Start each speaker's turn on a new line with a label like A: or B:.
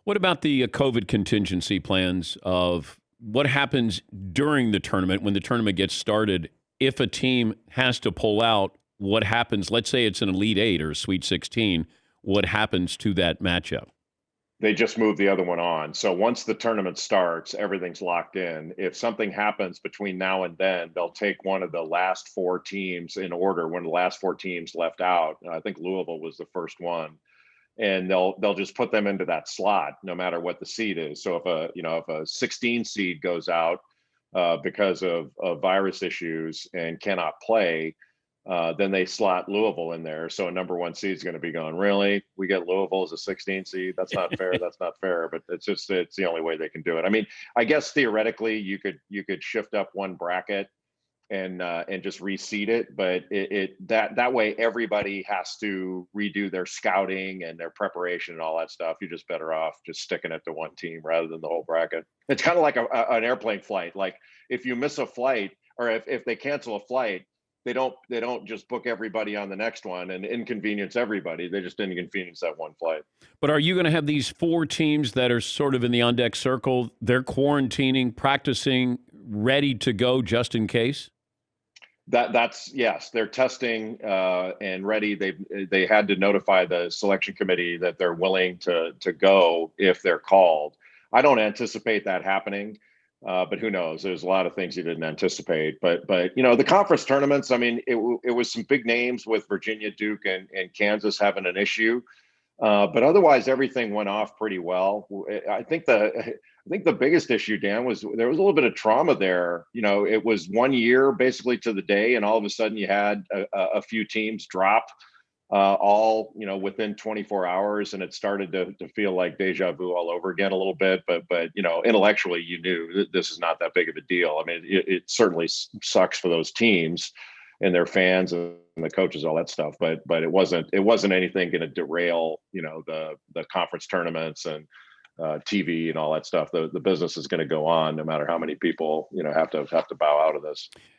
A: What about the COVID contingency plans of what happens during the tournament when the tournament gets started? If a team has to pull out, what happens? Let's say it's an Elite Eight or a Sweet 16. What happens to that matchup?
B: They just move the other one on. So once the tournament starts, everything's locked in. If something happens between now and then, they'll take one of the last four teams in order, one of the last four teams left out. I think Louisville was the first one. And they'll just put them into that slot no matter what the seed is. So if a 16 seed goes out because of virus issues and cannot play, then they slot Louisville in there. So a number one seed is going to be going, really? We get Louisville as a 16 seed? That's not fair. That's not fair. But it's the only way they can do it. I mean, I guess theoretically you could shift up one bracket and just reseed it, but that way everybody has to redo their scouting and their preparation and all that stuff. You're just better off just sticking it to one team rather than the whole bracket. It's kind of like an airplane flight. Like if you miss a flight or if they cancel a flight, they don't just book everybody on the next one and inconvenience everybody. They just inconvenience that one flight.
A: But are you going to have these four teams that are sort of in the on deck circle? They're quarantining, practicing, ready to go just in case?
B: That's yes, they're testing and ready. They had to notify the selection committee that they're willing to go if they're called. I don't anticipate that happening, but who knows? There's a lot of things you didn't anticipate. But the conference tournaments. I mean, it was some big names with Virginia, Duke, and Kansas having an issue. But otherwise, everything went off pretty well. I think the biggest issue, Dan, was there was a little bit of trauma there. It was 1 year basically to the day, and all of a sudden you had a few teams drop all within 24 hours, and it started to feel like deja vu all over again a little bit. But intellectually, you knew that this is not that big of a deal. I mean, it certainly sucks for those teams and their fans and the coaches, all that stuff. But it wasn't anything going to derail, the conference tournaments and TV and all that stuff. The business is going to go on no matter how many people, have to bow out of this.